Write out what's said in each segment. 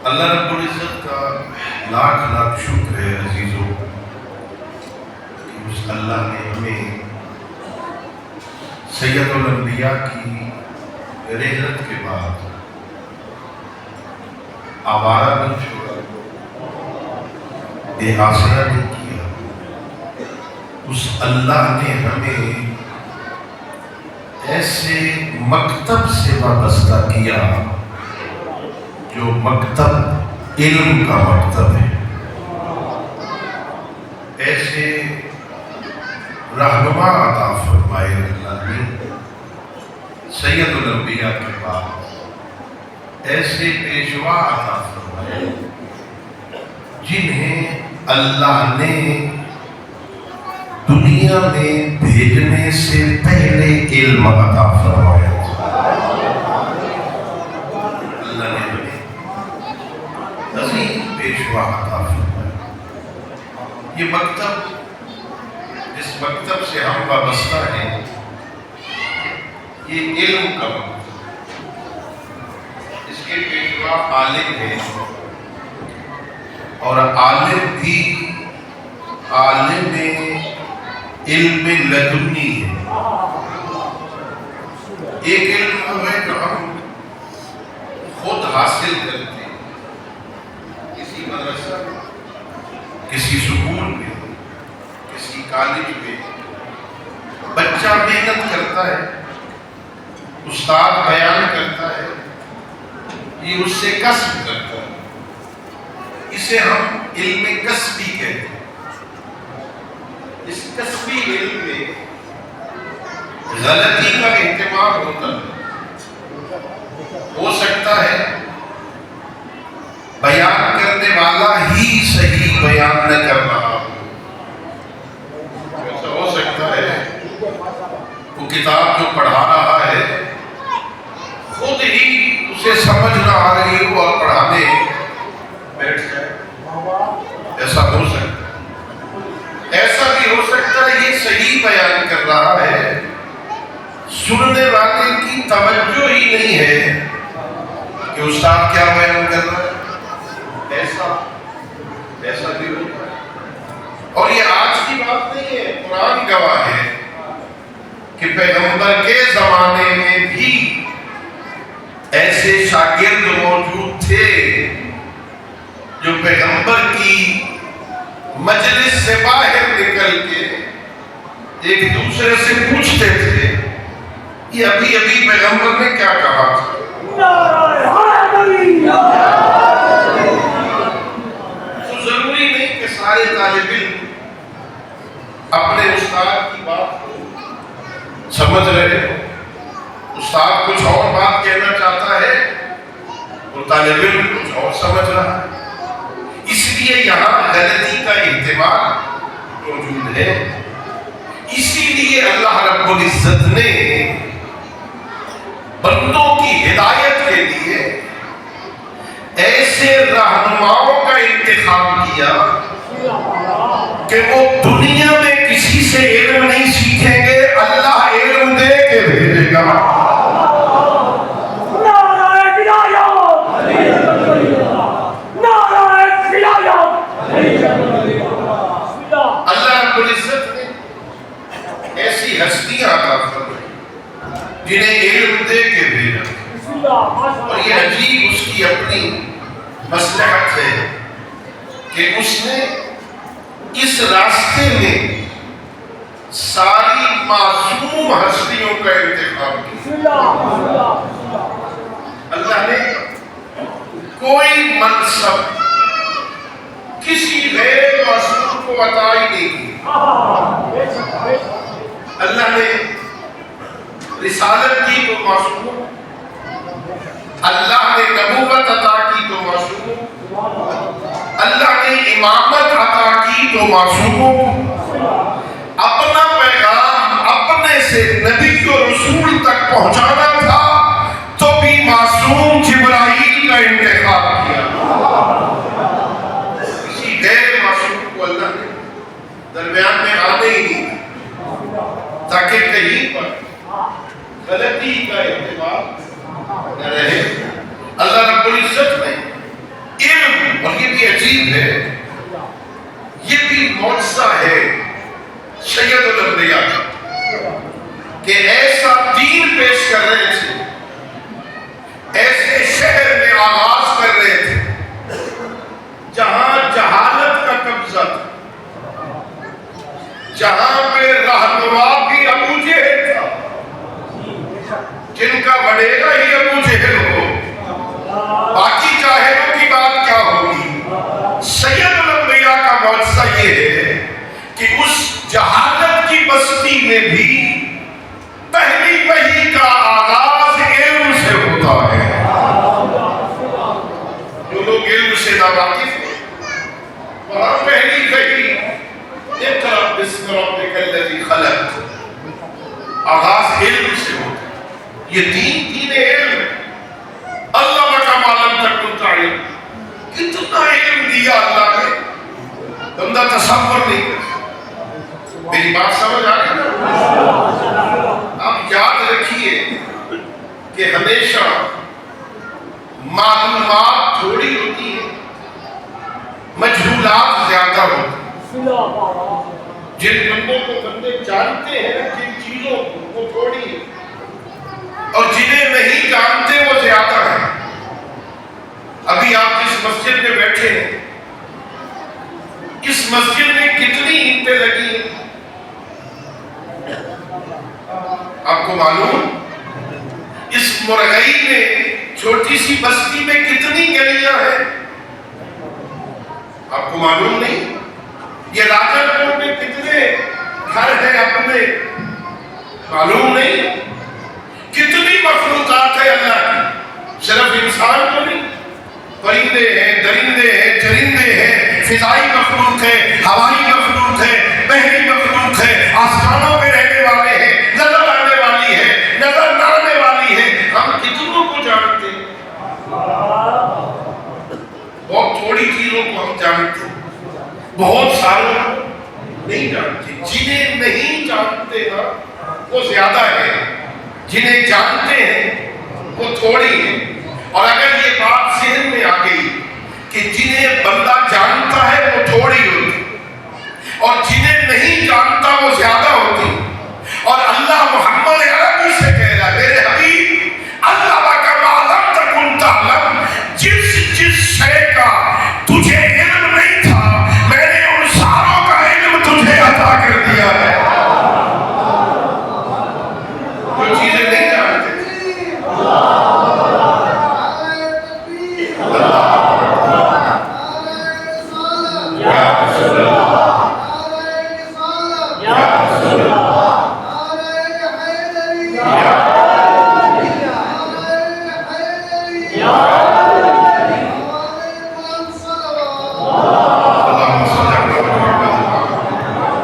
اللہ رب العزت کا لاکھ لاکھ شکر ہے عزیزوں کہ اس اللہ نے ہمیں سید الانبیاء کی رحلت کے بعد آوارہ نہیں چھوڑا، بے آسرا نہیں کیا۔ اس اللہ نے ہمیں ایسے مکتب سے وابستہ کیا جو مکتب علم کا مکتب ہے، ایسے رہنما عطا فرمائے اللہ نے سید الانبیاء کے بعد، ایسے پیشوا عطا فرمائے جنہیں اللہ نے دنیا میں بھیجنے سے پہلے علم عطا فرمایا۔ اللہ نے ہمیں عظیم پیشوا عطا فرمایا۔ یہ مکتب، جس مکتب سے ہم وابستہ ہیں، یہ علم کا مکتب، اس کے پیشوا عالم ہیں، اور عالم بھی عالم علم لدنی ہے۔ ایک علم ہے جو ہم خود حاصل کرتے ہیں، کسی مدرسہ، کسی سکول میں، کسی کالج میں بچہ محنت کرتا ہے، استاد بیان کرتا ہے، یہ اس سے کسب کرتا ہے، اسے ہم علم کسبی کہتے ہیں۔ اس کسبی علم میں غلطی کا احتمال ہوتا ہے، ہو سکتا ہے بیان کرنے والا ہی صحیح بیان نہ کر رہا ہو، ایسا ہو سکتا ہے وہ کتاب جو پڑھا رہا ہے خود ہی اسے سمجھ نہ آ رہی ہو اور پڑھانے بیٹھ جائے، ایسا ہو سکتا ہے۔ ایسا بھی ہو سکتا ہے یہ صحیح بیان کر رہا ہے، سننے والے کی توجہ ہی نہیں ہے کہ استاد کیا بیان کر رہا ہے، ایسا بھی ہوتا ہے۔ اور یہ آج کی بات نہیں ہے، قرآن گواہ ہے کہ پیغمبر کے زمانے میں بھی ایسے شاگرد موجود تھے جو پیغمبر کی مجلس سے باہر نکل کے ایک دوسرے سے پوچھتے تھے یہ ابھی ابھی پیغمبر نے کیا کہا تھا. تو ضروری نہیں کہ سارے طالب علم اپنے استاد کی بات کو سمجھ رہے ہو. استاد کچھ اور بات کہنا چاہتا ہے اور طالب علم کچھ اور سمجھ رہا ہے. اس لیے یہاں غلطی کا احتمال موجود ہے. اسی لیے اللہ رب العزت نے بندوں کی ہدایت کے لیے ایسے رہنماؤں کا انتخاب کیا کہ وہ دنیا میں کسی سے علم نہیں سیکھیں گے, اللہ علم دے کے بھیجے گا. اللہ رب العزت نے ایسی ہستیاں عطا فرمائی جنہیں علم دے کے بھیجا, اور یہ عجیب اس کی اپنی مصلحت ہے کہ اس نے اس راستے میں ساری معصوم ہستیوں کا انتخاب کیا. اللہ نے کوئی منصب کسی غیر معصوم کو عطا ہی نہیں کی. اللہ نے رسالت کی تو معصوم, اللہ نے نبوت عطا کی تو معصوم, اللہ نے امامت عطا کی تو معصوم, اپنا پیغام اپنے سے نبی و رسول تک پہنچانا تھا تو بھی معصوم جبرائیل کا انتخاب کیا. کسی غیر معصوم کو اللہ نے درمیان میں آنے ہی نہیں تاکہ کہیں پر غلطی کا احتمال نہ رہے. اللہ رب العزت نے علم, اور یہ بھی عجیب ہے, یہ بھی معجزہ ہے سید الانبیاء کا کہ ایسا دین پیش کر رہے تھے, ایسے شہر میں آغاز کر رہے تھے جہاں جہالت کا قبضہ تھا, جہاں پہ رہنما بھی ابو جہل تھا, جن کا بڑھےگا ہی ابو جہل ہو, باقی جاہلوں کی بات کیا ہوگی. سید الانبیاء کا معجزہ یہ ہے کہ اس جہالت کی بستی میں بھی پہلی وحی کا آغاز علم سے ہوتا ہے. جو لوگ علم سے ناواقف ہیں وہاں پہلی وحی اقرأ باسم ربک الذی خلق آغاز علم سے ہوتا ہے. یہ دین علم ہے. اللہ کا معلوم تک تعلیم, کتنا علم دیا اللہ نے, بندہ تصور نہیں کر سکتا. میری بات سمجھ آ رہی ہے؟ آپ یاد رکھیے کہ ہمیشہ معلومات تھوڑی ہوتی ہیں, مجہولات زیادہ ہوتی ہیں. جن بندوں کو بندے جانتے ہیں جن چیزوں کو وہ تھوڑی ہے, اور جنہیں نہیں جانتے وہ زیادہ ہیں. ابھی آپ جس مسجد میں بیٹھے ہیں, اس مسجد میں کتنی اینٹیں لگی ہیں آپ کو معلوم؟ اس مرغئی میں چھوٹی سی بستی میں کتنی گلیاں ہیں آپ کو معلوم نہیں؟ یہ راجن پور میں کتنے گھر ہیں اپنے معلوم نہیں؟ کتنی مخلوقات ہے اللہ کی, صرف انسان کو نہیں, پرندے ہیں, درندے ہیں, چرندے ہیں, فضائی مخلوق ہے, ہوائی مخلوق ہے, بحری مخلوق ہے, آسمانوں میں رہنے والے ہیں, نظر آنے والی ہے, نظر نہ آنے والی ہے. ہم کتنوں کو جانتے ہیں؟ بہت تھوڑی چیزوں کو ہم جانتے ہیں, بہت ساروں کو نہیں جانتے. جنہیں نہیں جانتے نا وہ زیادہ ہے, جنہیں جانتے ہیں وہ تھوڑی ہے. اور اگر یہ بات ذہن میں آ گئی کہ جنہیں بندہ جانتا ہے وہ تھوڑی ہوتی اور جنہیں نہیں جانتا وہ زیادہ ہوتی, اور اللہ محمد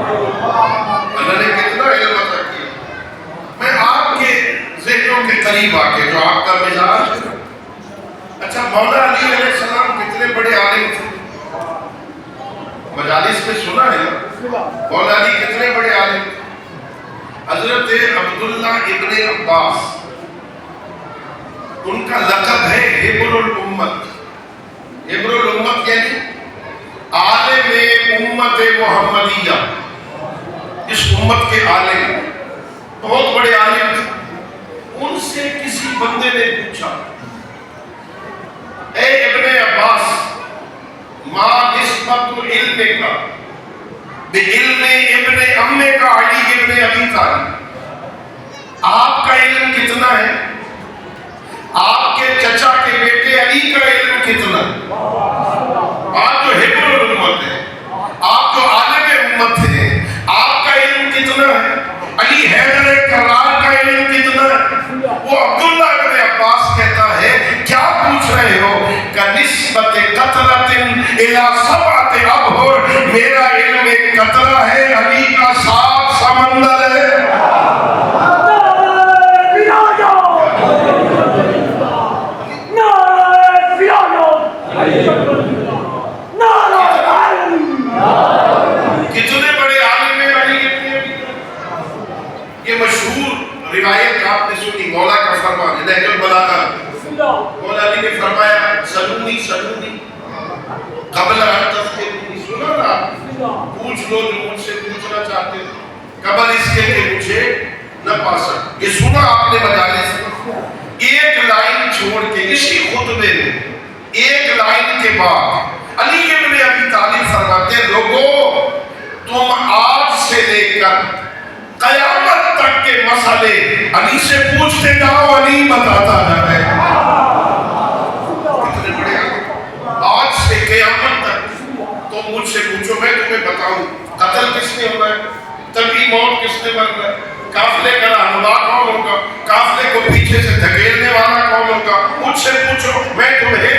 اللہ نے کتنا علم عطا کیا. میں آپ کے ذہنوں کے قریب آ کے جو آپ کا مزاج ہے. اچھا مولا علی علیہ السلام کتنے بڑے عالم تھے؟ مجالس میں سنا ہے نا مولا علی کتنے بڑے عالم تھے. حضرت عبداللہ ابن عباس ان کا لقب ہے حبر الامت. حبر الامت یعنی عالم امت محمدیہ. اس امت کے عالم بہت بڑے عالم تھے. ان سے کسی بندے نے پوچھا اے ابن عباس ما نسبت علم کا بعلم ابن امے کا علی ابن ابی طالب. آپ کا علم کتنا ہے؟ آپ کے چچا کے بیٹے علی کا علم کتنا ہے؟ آپ جو حبر الامت ہے, آپ جو عالم امت ہے, آپ کا علم کتنا ہے؟ علی حیدر کرار کا علم کتنا ہے؟ وہ عبداللہ ابن عباس کہتا ہے کیا پوچھ رہے ہو کہ نسبت قطرۃ الی سبعۃ ابحر. میرا علم ایک قطرہ ہے, علی کا 7 سمندر ہے. کتنے بڑے عالم ہیں علی ابن ابی طالب. یہ مشہور روایت آپ نے سنی, مولا کا فرمان ہے نہج البلاغہ. مولا علی نے فرمایا سلونی سلونی قبل ان تفتنونی. سنا نا, پوچھ لو جو مجھ سے پوچھنا چاہتے ہو قبل اس کے کہ مجھے نہ پا سکتے. یہ سنا آپ نے مجالس میں. ایک لائن چھوڑ کے اسی خطبے میں ایک لائن کے بعد علی ابن ابی طالب فرماتے ہیں لوگوں تم آج سے لے کر قیامت تک کے مسئلے علی سے پوچھتے جاؤ, علی بتاتا جائے. کتنے بڑے آج سے قیامت تک تم مجھ سے پوچھو, میں تمہیں بتاؤں قتل کس نے ہونا ہے, طبی موت کس نے مرنا ہے, قافلے کا رہنما کون ہوگا, قافلے کو پیچھے سے دھکیلنے والا کون ہوگا. مجھ سے پوچھو, میں تمہیں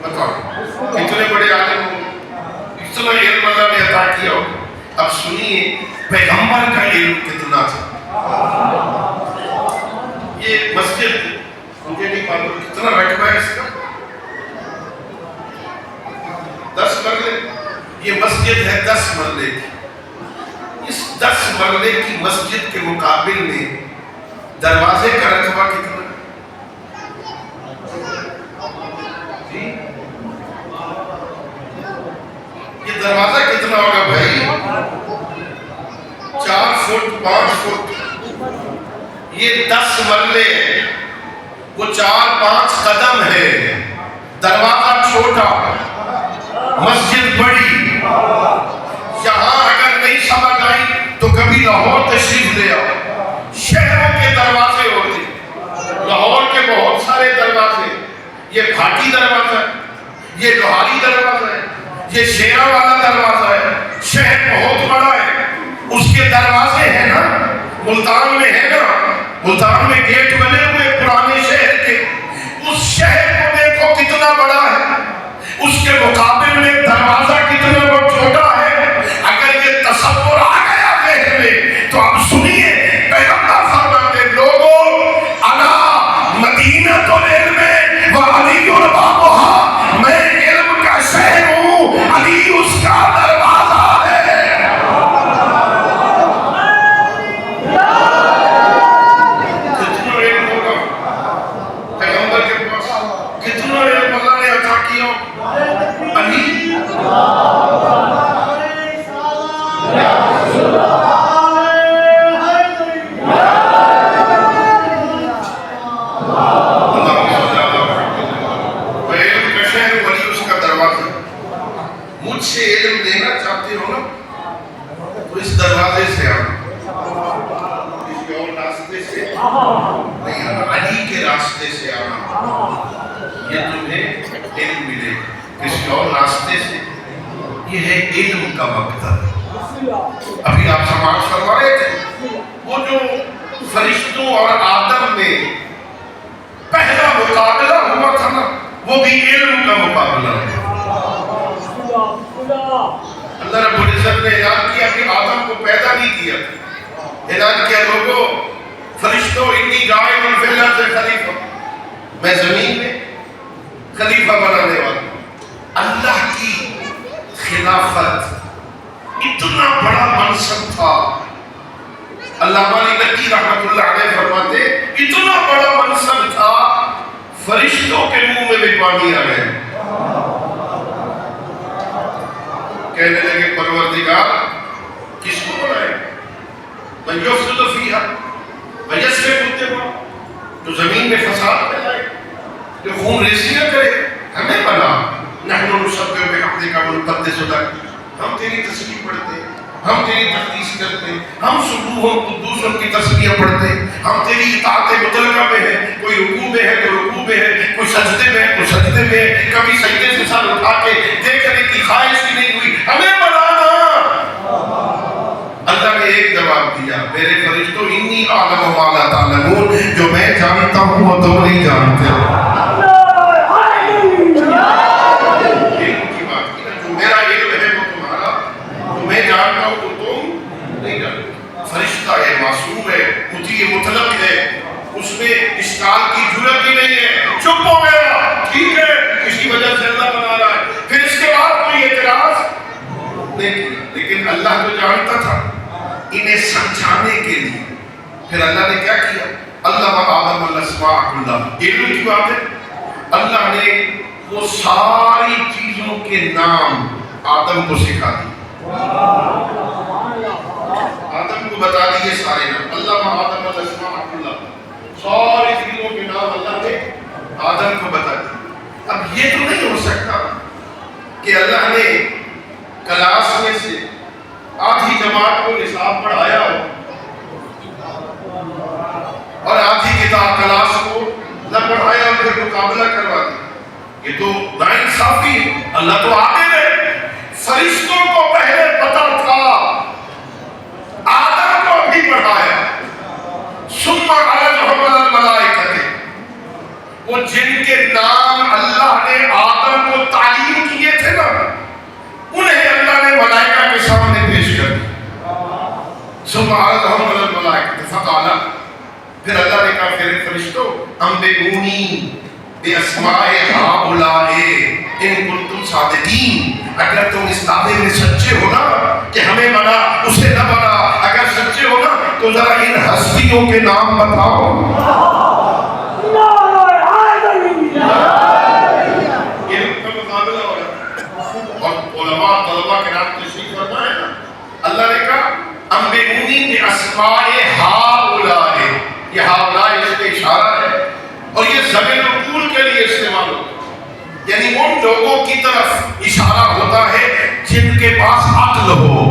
بتاؤں. کتنے بڑے عالم ہوں, اتنا علم اللہ نے عطا کیا ہو. اب سنیے پیغمبر کا علم کتنا تھا. یہ مسجد مجھے نہیں معلوم کتنا رقبہ ہے اس کا, 10 مرلے. یہ مسجد ہے 10 مرلے کی. اس 10 مرلے کی مسجد کے مقابل میں دروازے کا رقبہ کتنا ہے؟ جی یہ دروازہ کتنا ہوگا بھائی؟ 4 فٹ 5 فٹ. یہ 10 مرلے ہے, وہ 4-5 قدم ہے. دروازہ چھوٹا, مسجد بڑی. یہاں اگر نہیں سمجھ آئی تو کبھی لاہور تشریف لے آؤ. شہروں کے دروازے ہوتے, لاہور کے بہت سارے دروازے. یہ بھاٹی دروازہ ہے, یہ لوہاری دروازہ ہے, یہ شیرا والا دروازہ ہے. شہر بہت بڑا ہے, اس کے دروازے ہیں نا. ملتان میں ہے نا, ملتان میں گیٹ بنے ہوئے پرانے شہر کے. اس شہر کو دیکھو کتنا بڑا ہے, اس کے مقابل میں دروازہ کتنا چھوٹا ہے. اگر یہ تصور آ گیا ذہن میں تو اب سنیے پیغمبر فرماتے لوگوں انا مدینۃ العلم وعلی بابها. میں علم کا شہر ہوں, علی اس کا دروازہ ہے. کتنا علم ہوگا پیغمبر کے پاس, کتنا علم اللہ نے عطا کیا. علی مجھ سے علم لینا چاہتے ہو نا تو اس دروازے سے آنا, کسی اور راستے سے نہیں آنا, علی کے راستے سے آنا. یہ تمہیں علم ملے کسی اور راستے سے. یہ ہے علم کا مقصد. ابھی آپ سماعت فرما رہے تھے, وہ جو فرشتوں اور آدم میں پہلا مقابلہ ہوا تھا نا، وہ بھی علم کا مقابلہ ہے۔ اللہ رب العزت نے اعلان کیا کہ آدم کو پیدا نہیں کیا، اعلان کیا لوگوں فرشتوں انی جاعل فی الارض خلیفہ، میں زمین میں خلیفہ بنانے والا ہوں۔ اللہ کی خلافت اتنا بڑا منصب تھا، علامہ علی نقی رحمۃ اللہ علیہ فرماتے اتنا بڑا منصب تھا فرشتوں کے منہ میں بھی پانی آ گئے، کہنے لگے پروردگار کس کو بنائے؟ من یفسد فیہا ویسفک الدماء، جو زمین میں فساد پھیلائے، جو خون ریزیاں کرے، ہمیں بنا۔ نحن نسبح بحمدک ونقدس لک، ہم تیری تسبیح پڑھتے ہیں، ہم تیری تقدیس کرتے ہیں، ہم سبوح قدوس کی تسبیح پڑھتے ہیں، ہم تیری اطاعت مطلقہ میں ہے، کوئی رکوع میں ہے تو رکوع میں ہے، کوئی سجدے میں ہے تو سجدے میں ہے، کبھی سجدے سے سر اٹھا کے دیکھنے کی خواہش کی نہیں ہوئی، ہمیں بنانا۔ اللہ نے ایک جواب دیا، میرے فرشتوں انی اعلم ما لا تعلمون، جو میں جانتا ہوں وہ تم نہیں جانتے ہو۔ فرشتہ ہے، معصوم ہے، مطیع مطلق ہے، اس میں اشکال کی جرات ہی نہیں ہے، چپ ہو گیا، ٹھیک ہے کسی وجہ سے اللہ بنا رہا ہے، پھر اس کے بعد کوئی اعتراض نہیں کیا۔ لیکن اللہ تو جانتا تھا، انہیں سمجھانے کے لیے پھر اللہ نے کیا کیا؟ اللہ آدم الاسماء کلها، علم کی بات ہے، اللہ نے وہ ساری چیزوں کے نام آدم کو سکھا دی، آدم کو بتا دیے سارے نام، اللہ آدم الاسماء کلها، ساری چیزوں کے نام اللہ نے آدم کو بتا دیے۔ اب یہ تو نہیں ہو سکتا کہ اللہ نے کلاس میں سے آدھی جماعت کو نصاب پڑھایا ہو اور آدھی کتاب کلاس کو نہ پڑھایا اور پھر مقابلہ کروا دیا، یہ تو ناانصافی ہے۔ اللہ تو آگے گئے، فرشتوں کو پہلے پتا تھا، آدم کو بھی پڑھایا، ثم عرضهم علی الملائکہ، وہ جن کے نام اللہ نے آدم کو تعلیم کیے تھے نا، انہیں اللہ نے ملائکہ کے سامنے پیش کر دیا۔ ثم عرضهم علی الملائکہ فقال، پھر اللہ نے کہا پھر فرشتوں انبئونی باسماء ہؤلاء ان کنتم صادقین، اگر تم اس دعوے میں سچے ہو نا کہ ہمیں بنا اسے نہ بنا، اگر سچے ہو نا تو ذرا ان ہستیوں کے نام بتاؤ۔ علم کا مقابلہ ہو رہا اور علماء طلباء کے نام تشریف فرما ہے نا، اللہ نے کہا انبئونی باسماء ہؤلاء، یہ ہؤلاء اس کا اشارہ ہے اور یہ ضمیر القول کے لیے استعمال ہوتا ہے، یعنی ان لوگوں کی طرف اشارہ ہوتا ہے جن کے پاس عقل ہو۔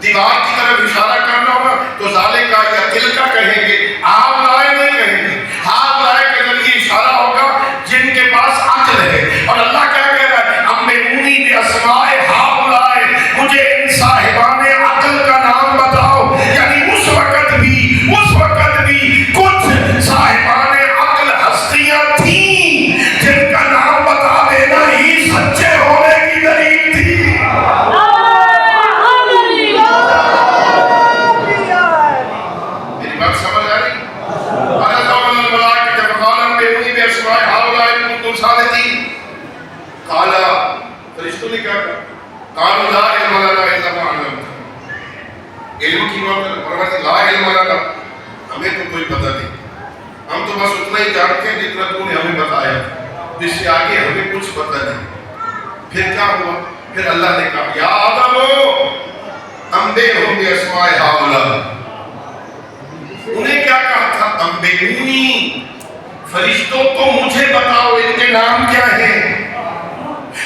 دیوار کی طرف اشارہ کرنا ہوگا تو ذالک یا تلک کہیں گے، ہؤلاء نہیں کہیں گے، ہؤلاء کے ذریعے اشارہ ہوگا جن کے پاس عقل ہے۔ اور اللہ کیا کہہ رہا ہے؟ انبئونی باسماء ہؤلاء، مجھے ان صاحبان عقل کا نام بتاؤ، یعنی اس وقت بھی کچھ صاحبان عقل ہستیاں تھیں جن کا نام بتا دینا ہی سچے ہونے کی دلیل تھی۔ میری بات سمجھ آ رہی؟ فرشتوں نے کیا کہا؟ قالوا لا علم لنا الا ما علمتنا، علم کی بات ہے، لا علم لنا، ہمیں تو کوئی پتہ نہیں، ہم تو بس اتنا ہی جانتے ہیں جتنا تو نے ہمیں بتایا، اس سے آگے ہمیں کچھ پتہ نہیں۔ پھر کیا ہوا؟ پھر اللہ نے کہا یا آدم انبئہم باسماء ہؤلاء، انہیں کیا کہا تھا؟ انبئونی، فرشتوں کو مجھے بتاؤ ان کے نام کیا ہیں۔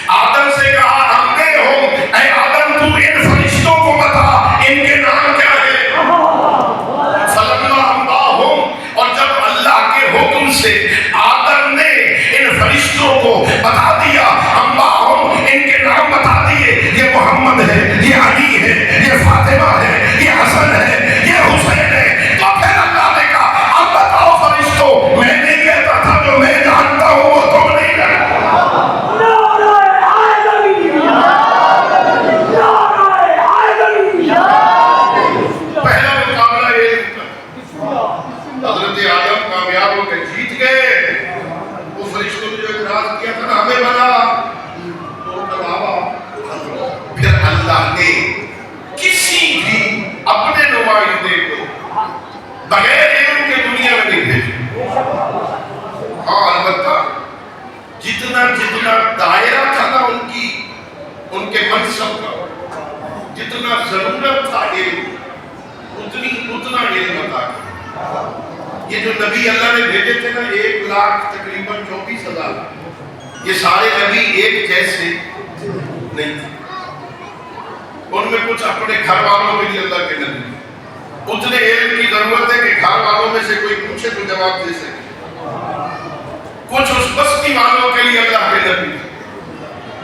آدم سے کہا انبئہم، اے آدم تو ان فرشتوں کو بتا ان کے نام کیا ہے۔ فلما انباہم، اور جب اللہ کے حکم سے آدم نے ان فرشتوں کو بتا دیا، انباہم ان کے نام بتا دیے، یہ محمد ہے، یہ علی ہے، یہ فاطمہ ہے، یہ حسن ہے، یہ حسین ہے، تو پھر حضرت آدم کامیاب ہو کے جیت گئے. وہ فرشتوں نے جو اعتراض کیا تھا نا ہمیں بنا تو کلابا. پھر اللہ نے کسی بھی اپنے نمائندے کو بغیر علم کے دنیا میں نہیں بھیجا. ہاں البتہ جتنا دائرہ تھا نا ان کے منصب کا، جتنا ضرورت تھا علم اتنا علم عطا کیا. یہ جو نبی اللہ نے بھیجے تھے نا 1,00,000 تقریباً 24,000، یہ سارے نبی ایک جیسے نہیں تھے. ان میں کچھ اپنے گھر والوں کے لیے اللہ کے نبی، اتنے علم کی ضرورت ہے کہ گھر والوں میں سے کوئی پوچھے تو جواب دے سکے. کچھ اس بستی والوں کے لیے اللہ کے نبی،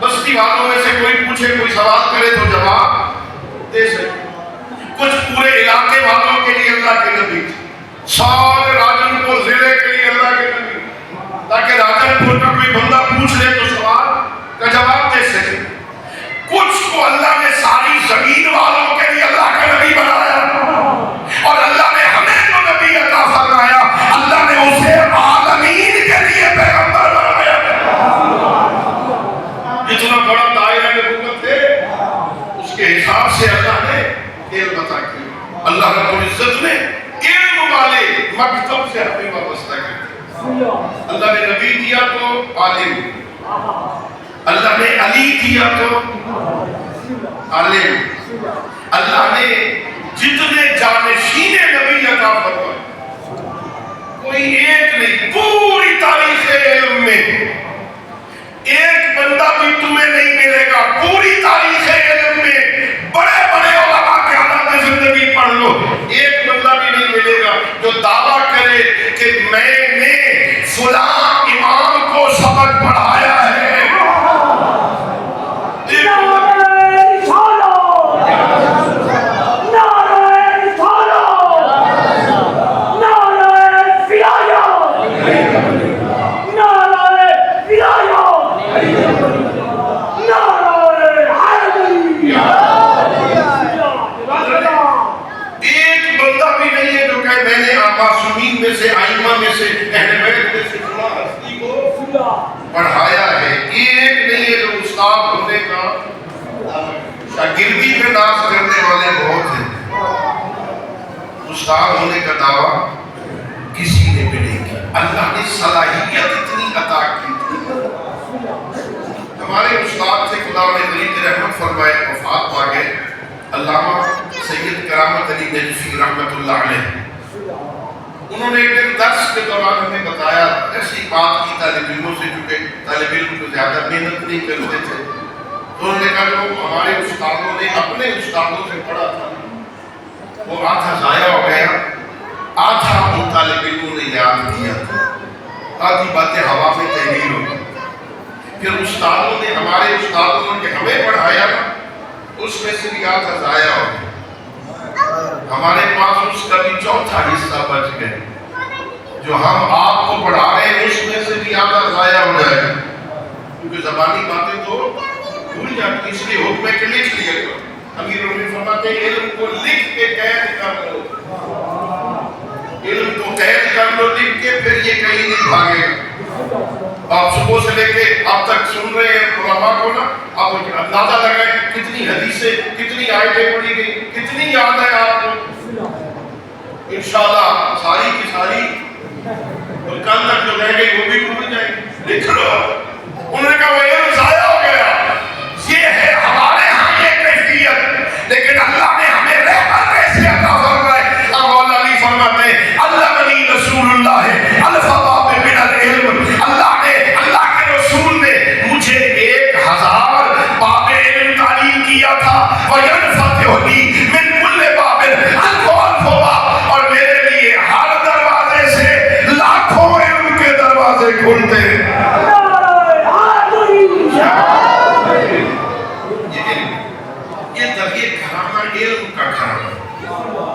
بستی والوں میں سے کوئی پوچھے کوئی سوال کرے تو جواب دے سکے. کچھ پورے علاقے والوں کے لیے اللہ کے نبی، سارے راجن پور ضلع کے لیے اللہ کے نبی، تاکہ راجن پور کا کوئی بندہ پوچھ لے تو سوال کا جواب دے سکے. کچھ کو اللہ نے ساری زمین والوں کے لیے اللہ کا نبی بنایا، اور اللہ نے ہمیں جو نبی عطا فرمایا اللہ نے اسے عالمین کے لیے پیغمبر بنایا. جتنا بڑا دائرہ نبوت ہے اس کے حساب سے اللہ نے علم عطا کیا. اللہ رب العزت نے علم والے مکتب سے ہمیں وابستہ کیا. اللہ نے نبی دیا تو عالم، اللہ نے علی دیا تو عالم. اللہ نے جتنے جانشین نبی عطا فرمائے کوئی ایک نہیں، پوری تاریخ علم میں ایک بندہ بھی تمہیں نہیں ملے گا. پوری تاریخ علم میں بڑے بڑے علماء کے حالات زندگی پڑھ لو، ایک بندہ بھی نہیں ملے گا جو دعویٰ کرے کہ میں نے فلاں امام کو سبق پڑھایا ہے. معصومین میں سے، ائمہ میں سے، اہل بیت میں سے فلاں ہستی کو پڑھایا ہے. ایک نہیں ہے جو استاد ہونے کا، شاگردی پہ ناز کرنے والے بہت ہیں، استاد ہونے کا دعویٰ کسی نے بھی نہیں کیا. اللہ نے صلاحیت اتنی عطا کی تھی. ہمارے استاد تھے خدا نے غریب رحمت فرمائے، وفات پا گئے، علامہ سید کرامت علی نجفی رحمت اللہ علیہ. انہوں نے ایک دن درس کے دوران ہمیں بتایا، ایسی بات کی طالب علموں سے، چونکہ طالب علم کو زیادہ محنت نہیں کرتے تھے، تو انہوں نے کہا جو ہمارے استادوں نے اپنے استادوں سے پڑھا تھا وہ آدھا ضائع ہو گیا، آدھا ان طالب علموں نے یاد کیا تھا، آدھی باتیں ہوا میں تحریر ہو گئی. پھر استادوں نے، ہمارے استادوں نے کہ ہمیں پڑھایا اس میں سے بھی آدھا ضائع ہو گیا. ہمارے پاس اس کا بھی چوتھا حصہ بچ گئے، جو ہم آپ کو پڑھا رہے ہیں اس میں سے بھی آدھا ضائع ہو جائے گا، کیونکہ زبانی باتیں تو بھول جاتی. اس لیے حکم ہے کہ لکھ لیا کرو. امیر نے فرماتے ہیں علم کو لکھ کے قید کر لو، علم کو قید کر لو لکھ کے، پھر یہ کہیں نہیں بھاگے گا. آپ صبح سے لے کے اب تک سن رہے ہیں علماء کو نا، آپ اندازہ لگائیں کتنی حدیثیں، کتنی آیتیں پڑھی گئی، کتنی یاد ہے آپ کو. انشاءاللہ ساری کی ساری، اور کل تک جو رہ گئی وہ بھی بھول جائیں. لکھ لو. انہوں نے کہا وہ علم ضائع ہو گیا. یہ ہے ہمارے ہاں یہ کیفیت، لیکن اللہ نے ہمیں رحمت کیسے عطا فرمائے. مولا علی فرماتے ہیں علمنی رسول اللہ الفضا من العلم. اللہ نے، اللہ کے رسول نے مجھے 1000 باب علم تعلیم کیا تھا. وَيَنْفَتِحُ لِي مِنْ كُلِّ بَابٍ أَلْفُ بَابٍ، اور میرے لیے ہر دروازے سے لاکھوں علم کے دروازے کھلتے ہیں. یہ گھرانہ علم کا گھرانہ.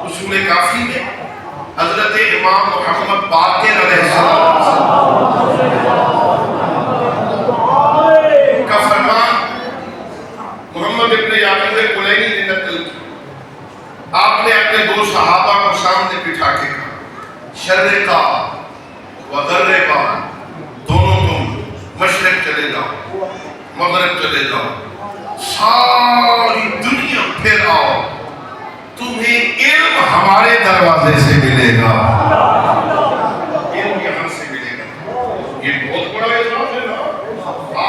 اصول کافی میں حضرت امام محمد باقر علیہ السلام کا فرمان محمد ابن یعقوب کلینی نے نقل کی. آپ نے اپنے 2 صحابہ کو سامنے بٹھا کے کہا شرقا و غربا، دونوں تم مشرق چلے جاؤ مغرب چلے جاؤ، ساری دنیا پھر آؤ، تمہیں علم ہمارے دروازے سے ملے گا، علم یہاں سے ملے گا۔ یہ بہت بڑا اعزاز ہے نا۔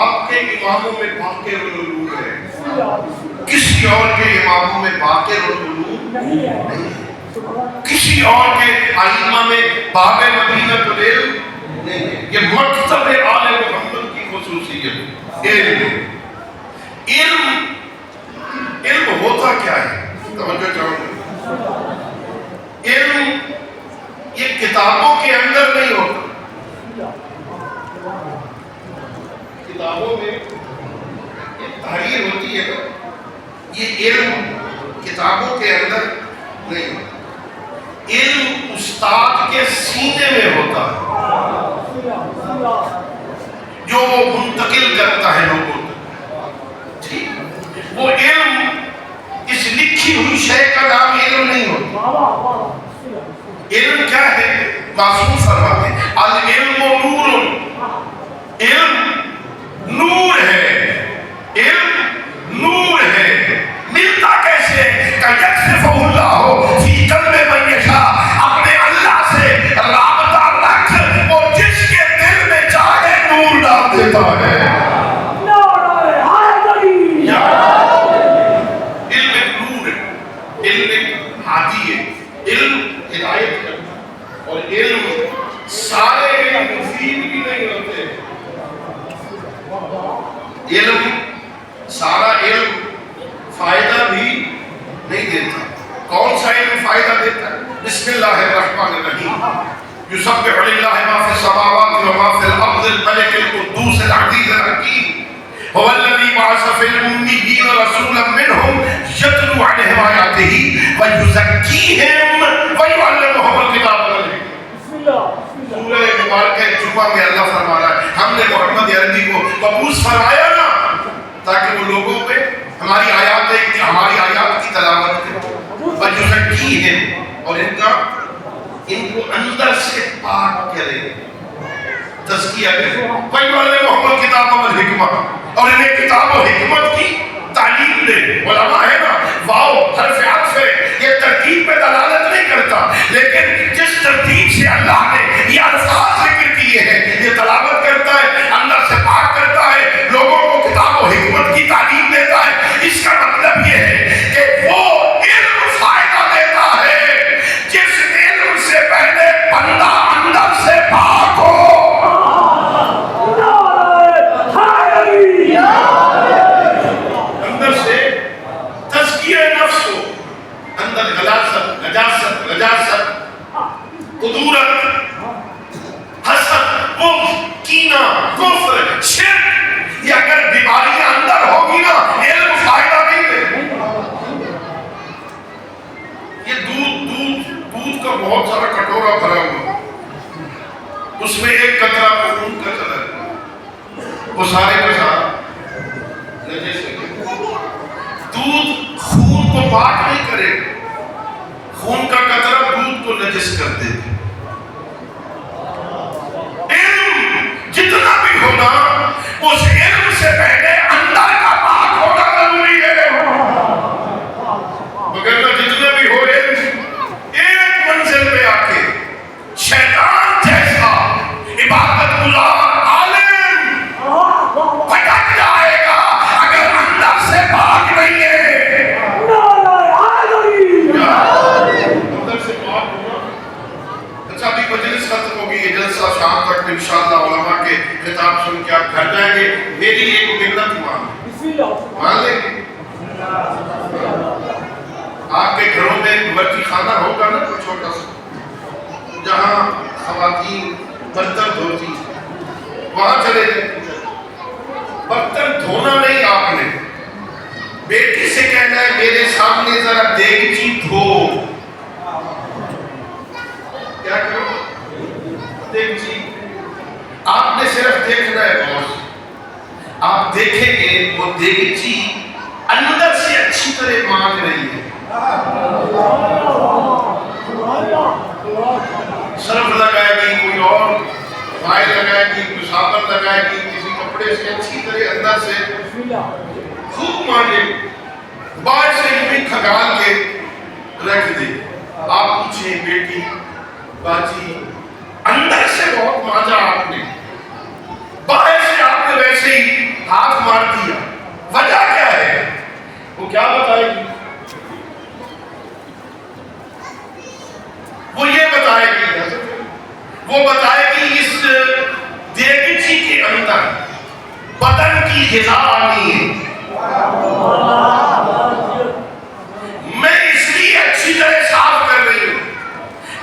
آپ کے اماموں میں باقر العلوم ہے، کسی اور کے اماموں میں باقر العلوم نہیں ہے، کسی اور کے ائمہ میں باب مدینہ العلم نہیں ہے۔ یہ مکتب آل محمد کی خصوصیت علم۔ علم ہوتا کیا ہے؟ توجہ چاہوں گا، علم یہ کتابوں کے اندر نہیں ہوتا، کتابوں میں یہ تحریر ہوتی ہے نا، یہ علم کتابوں کے اندر نہیں ہوتا، علم استاد کے سینے میں ہوتا ہے، جو وہ منتقل کرتا ہے لوگوں تک۔ ٹھیک، وہ علم اس لکھی ہوئی شے کا نام علم نہیں ہوتا۔ علم کیا ہے؟ معصوم فرماتے ہیں العلم نور، علم نور ہے، علم نور ہے۔ ملتا کیسے؟ کَیَقْذِفُ اللَّهُ فِی قَلْبِ مَن یَشَاءُ، اپنے اللہ سے رابطہ رکھ، اور جس کے دل میں چاہے نور ڈال دیتا ہے۔ علم ایک نور ہے، علم ایک ہادی ہے، علم ہدایت کرتا ہے، اور علم سارے علم مفید بھی نہیں ہوتے، علم سارا علم فائدہ بھی نہیں دیتا۔ کون سا علم فائدہ دیتا ہے؟ بسم اللہ الرحمن الرحیم، یسبح للہ ما فی السماوات و ما فی الارض الملک القدوس العزیز الحکیم، هو الذی بعث فی الأمیین رسولا منهم یتلو علیہم آیاتہ ویزکیہم ویعلمہم الکتاب والحکمہ۔ سورہ مبارکہ جمعہ میں اللہ فرما رہا ہے ہم نے محمد عربی کو مبعوث فرمایا نا، تاکہ وہ لوگوں پہ ہماری آیات کی تلاوت کریں، وَيُزَكِّيهِمْ، اور ان کو اندر سے پاک کرے، تزکیہ کرے، وَيُعَلِّمُهُمُ الْكِتَابَ وَالْحِكْمَةَ، اور انہیں کتاب و حکمت کی تعلیم دے۔ علماء ہے نا، واو حرف عطف ہے، یہ ترتیب پہ دلالت نہیں کرتا، لیکن جس ترتیب سے اللہ نے یہ الفاظ ذکر کیے ہیں یہ دلالت کرتا ہے، اندر سے پاک کرتا ہے، لوگوں کو کتاب و حکمت کی تعلیم دیتا ہے۔ اس کا مطلب یہ ہے کہ وہ علم فائدہ دیتا ہے جس علم سے پہلے بندہ اندر سے پاک ہو۔ اندر سے تزکیہ نفس ہو، اندر غلاظت، نجاست، قدورت، حسد، بغض، کینہ، کفر، شرک، یہ اگر بیماریاں اندر ہوگی نا علم فائدہ نہیں دے۔ یہ دودھ کا بہت سارا کٹورا بھرا ہوا، اس میں ایک قطرہ خون کا چلا ہے، وہ سارے کے سارا نجس ہے۔ دودھ خون کو پاک نہیں کرے، خون کا قطرہ دودھ کو نجس کر دے۔ علم جتنا بھی ہونا اس علم سے پہلے اندر کا پاک ہونا ضروری ہے، مگر جتنا بھی ہو علم ایک منزل پہ آ کے شیطان جیسا عبادت گزار عالم بھٹک جائے گا اگر اندر سے پاک نہیں ہے۔ اندر سے پاک ہونا۔ اچھا ابھی مجلس ختم ہوگی، یہ جلسہ شام تک انشاءاللہ علماء کے خطاب سن کے آپ گھر جائیں گے، میری ایک منت مان لیں گے۔ آپ کے گھروں میں مرچی خانہ ہوگا نا کوئی چھوٹا سا، جہاں خواتین برتن دھوتی، وہاں چلے جائیں۔ برتن دھونا نہیں، آپ نے بیٹی سے کہنا ہے میرے سامنے ذرا دیگچی دھو۔ کیا کرو؟ دیگچی۔ آپ نے صرف دیکھنا ہے بہت، آپ دیکھیں گے وہ دیگچی اندر سے اچھی طرح مانگ رہی ہے۔ صرف لگائے گی، کوئی اور فائل لگائے گی، کوئی صابن لگائے گی، کسی کپڑے سے اچھی طرح اندر سے خوب مانجے، باہر سے بھی کھگال کے رکھ دے. آپ پوچھیں بیٹی باجی اندر سے بہت مانجا آپ نے، باہر سے آپ نے ویسے ہی ہاتھ مار دیا، وجہ کیا ہے؟ وہ کیا بتائے گی؟ وہ یہ بتائے گی، وہ بتائے گی اس دیگچی کے اندر بدن کی غذا آنی ہے. میں اس لیے اچھی طرح صاف کر رہی ہوں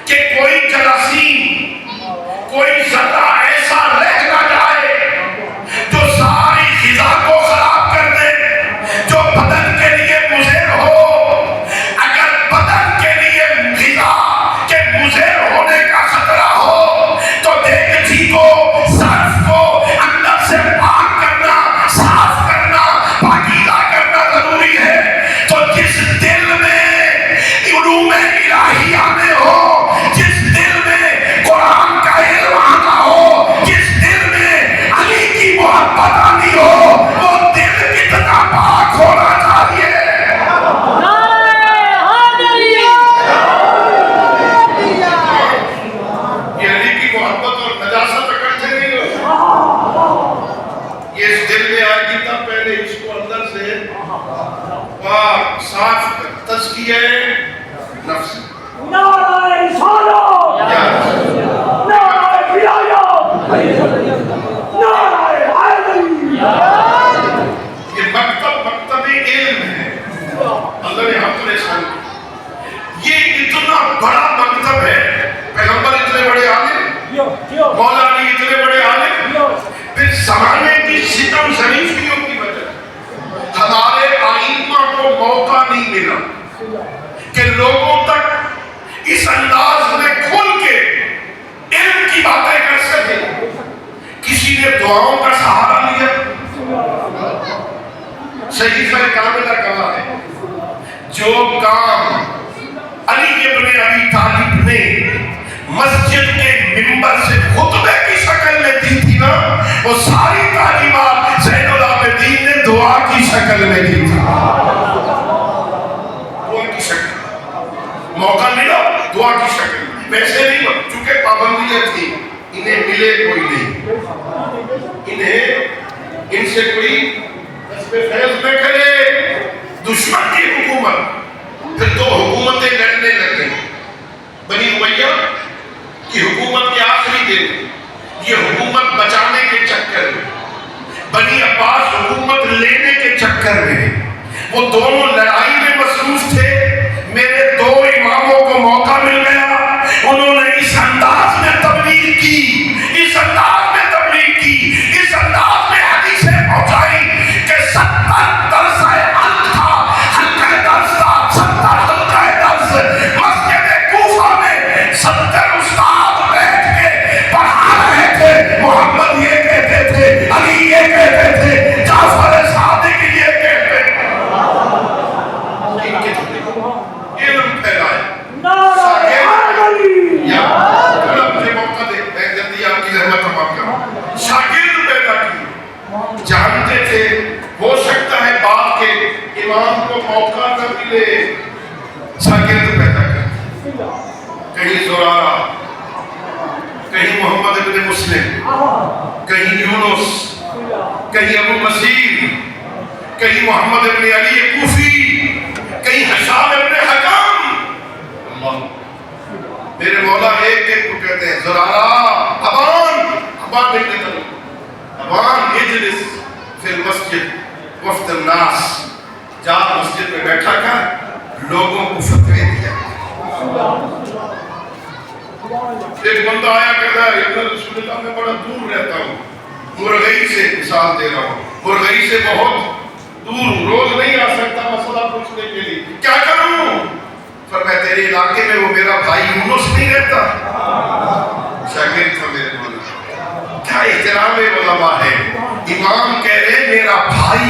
کہ کوئی جراثیم، کوئی ذرہ ایسا رہ نہ جائے جو ساری غذا کو خراب کر دے، جو بدن کے لیے مضر ہو. اگر بدن کے لیے غذا کے مضر ہونے کا خطرہ ہو تو دیگچی کو، صرف کو اندر سے پاک کرنا، صاف کرنا، پاکیزہ کرنا ضروری ہے. تو جس دل میں علوم الہیہ میں ہو، جس دل میں قرآن کا علم آنا ہو، جس دل میں علی کی محبت آنی ہو، وہ دل کتنا پاک ہونا چاہیے. یہ علی کی محبت اور نجاست اکٹھے نہیں ہو. یہ اس دل میں آئے گی تب پہلے اس کو اندر سے پاک صاف کر. تزکیہ نفس. یہ مکتب علم ہے. اللہ نے ہم پریشان کیا. یہ اتنا بڑا مکتب ہے. پیغمبر اتنے بڑے عالم، مولا علی اتنے بڑے عالم، پھر زمانے کی ستم ظریفیوں کی وجہ ہمارے ائمہ کو موقع نہیں ملا کہ لوگوں تک اس انداز میں کھل کے علم کی باتیں کر سکے. کسی نے دعاؤں کا سہارا لیا. صحیفہ کاملہ کہا ہے جو کام علی ابن ابی طالب نے مسجد کے منبر سے خطبے کی شکل میں دی تھی نا، وہ ساری تعلیمات زین العابدین نے دعا کی شکل میں دی تھی. دعا کی شکل، موقع ملا دعا کی شکل. ویسے نہیں، چونکہ پابندیاں تھی، انہیں ملے کوئی نہیں، ان سے کوئی فیض نہ کرے. دشمن کی حکومت، پھر دو حکومتیں لڑنے لگیں. بنی امیہ کی حکومت کے آخری دن یہ حکومت بچانے کے چکر میں، بنی عباس حکومت لینے کے چکر میں، وہ دونوں لڑائی میں مصروف تھے. میرے دو اماموں کو موقع مل گیا، انہوں نے اس انداز میں تبلیغ کی، اس انداز میں تبلیغ کی، اس انداز میں حدیثیں پہنچائی کہ 70 درس حلقہ درس تھا، 70 حلقہ درس مسجد کوفہ میں 70 استاد بیٹھ کے پڑھا رہے تھے. محمد یہ کہتے تھے، علی یہ کہتے تھے، جعفر صادق یہ کہتے تھے. علم پھیلائے. شاگرد پیدا کیے. جانتے تھے ہو سکتا ہے باپ کے امام کو موقع نہ ملے، شاگرد پیدا کر. کہیں زرارہ، کہیں محمد ابن مسلم، کہیں یونس، کہیں ابو مسیح، کہیں محمد ابن علی کوفی، کہیں حشام ابن حکم. اللہ میرے مولا ایک ایک کو کہتے ہیں زرارہ، ابان ابن طلب، ابان اجلس فی المسجد وفد الناس، جا مسجد میں بیٹھا کر لوگوں کو فتوے دیا. ایک بندہ آیا کہتا ہے ابن رسول اللہ میں بڑا دور رہتا ہوں، مرغئی سے مثال دے رہا ہوں، مرغئی سے بہت دور ہوں، روز نہیں آ سکتا مسئلہ پوچھنے کے لیے، کیا کروں؟ فرمایا تیرے علاقے میں وہ میرا بھائی یونس نہیں رہتا؟ شاگرد تھا میرے مولا. کیا احترام علماء ہے. امام کہہ رہے میرا بھائی،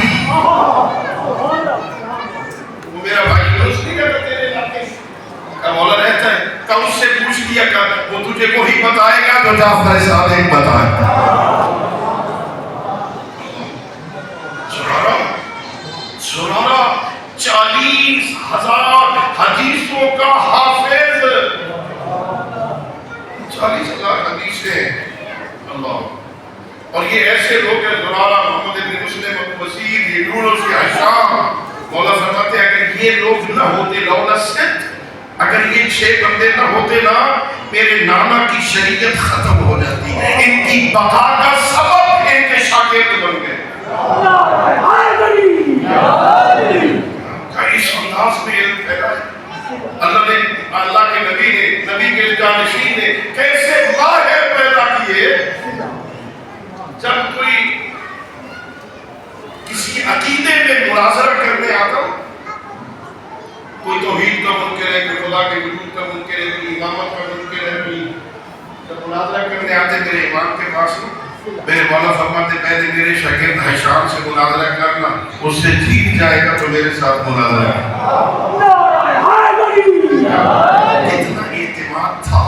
وہ میرا بھائی یونس نہیں رہتا تیرے علاقے میں؟ مولا رہتا ہے. اس سے پوچھ لیا کہ وہ تجھے تجھے وہی بتائے گا جو جعفر صادق بتائے. سنارا 40,000 حدیثوں کا حافظ، 40,000 حدیثیں. اللہ. اور یہ ایسے لوگ ہیں زرارہ، محمد بن مسلم، ابو بصیر، یہ یونس، یہ ہشام. مولا فرماتے ہیں اگر یہ لوگ نہ ہوتے، لولا ست، اگر یہ 6 بندے نہ ہوتے نا، میرے نانا کی شریعت ختم ہو جاتی. ان کی بقا کا سبب ان کے شاگرد بن گئے. اس انداز میں علم پھیلا ہے. اللہ کے نبی کے جانشین نے کیسے ماہر پیدا کیے. جب کوئی کسی عقیدے میں مناظرہ کرنے آتا، کوئی توحید کا منکر ہے، کوئی خدا کے وجود کا منکر ہے، کوئی امامت کا منکر ہے، کوئی جب مناظرہ کرنے آتے میرے امام کے پاس، میرے مولا فرماتے پہلے میرے شاگرد ہشام سے مناظرہ کرنا، اس سے جیت جائے گا تو میرے ساتھ مناظرہ کرنا. کتنا اعتماد تھا.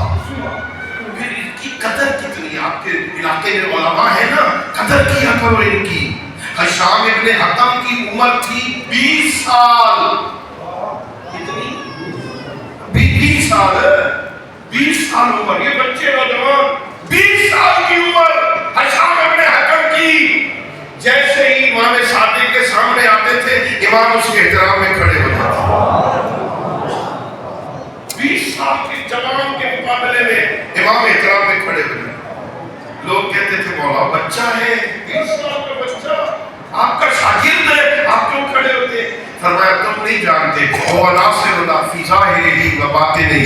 پھر ان کی قدر کتنی. آپ کے علاقے میں علماء ہے نا، قدر کیا کرو ان کی. ہشام ابن حکم کی عمر تھی 20 سال. کتنی؟ 20 سال. 20 سال عمر. یہ بچے نوجوان 20 سال کی عمر. ہشام ابن حکم کی جیسے ہی امام صادق کے سامنے آتے تھے، امام اس کے احترام میں کھڑے ہو جاتے. 20 سال کے جوان کے مقابلے میں امام احترام میں کھڑے ہو جاتے. لوگ کہتے تھے مولا بچہ ہے، 20 سال کا بچہ، آپ کا شاگرد ہے، آپ کیوں کھڑے ہوتے؟ فرمایا تم نہیں جانتے، وہ ناصر اللہ فی ظاہرہ و باطنہ،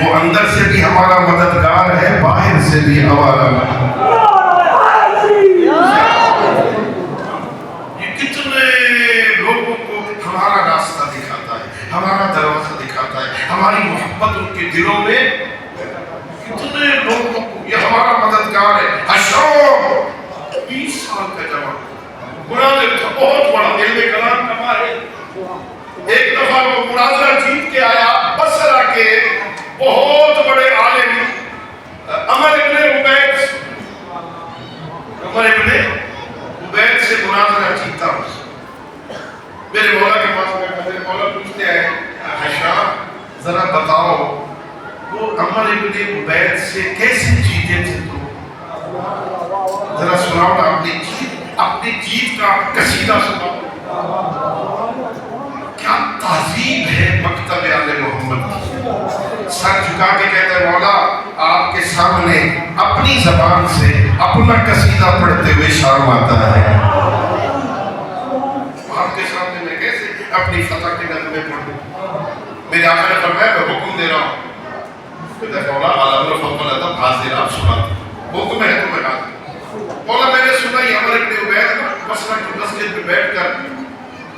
وہ اندر سے بھی ہمارا مددگار ہے، باہر سے بھی ہمارا مددگار. یہ کتنے لوگوں کو ہمارا راستہ دکھاتا ہے، ہمارا دروازہ دکھاتا ہے، ہماری محبت ان کے دلوں میں. کتنے لوگوں کو یہ ہمارا مددگار ہے. ہشام 20 سال کا جوان، مناظر تھا، بہت بڑا علم کلام کا ماہر. ایک دفعہ وہ مناظرہ جیت کے آیا بصرہ کے بہت بڑے عالم عمر ابن عبید سے مناظرہ جیتا. میرے مولا کے پاس بیٹھا، میرے مولا پوچھتے ہیں ہشام ذرا بتاؤ وہ عمر ابن عبید سے کیسے جیتے تھے؟ تو ذرا سناؤ نا اپنی جیت کا قصیدہ سناؤ. کیا تہذیب ہے مکتب آل محمد کی. سر جھکا کے کہتا ہے مولا آپ کے سامنے اپنی زبان سے اپنا قصیدہ پڑھتے ہوئے شرم آتا ہے. آپ کے سامنے میں کیسے اپنی فتح کے نظمیں پڑھوں؟ میرے آقا نے فرمایا میں حکم دے رہا ہوں. کہتا ہے مولا علم فوق الادب حاضر، آپ سنا حکم ہے تو میں حاضر. مولا میں نے سنا یہ عمر ابن عبید بصرہ کی مسجد میں بیٹھ کر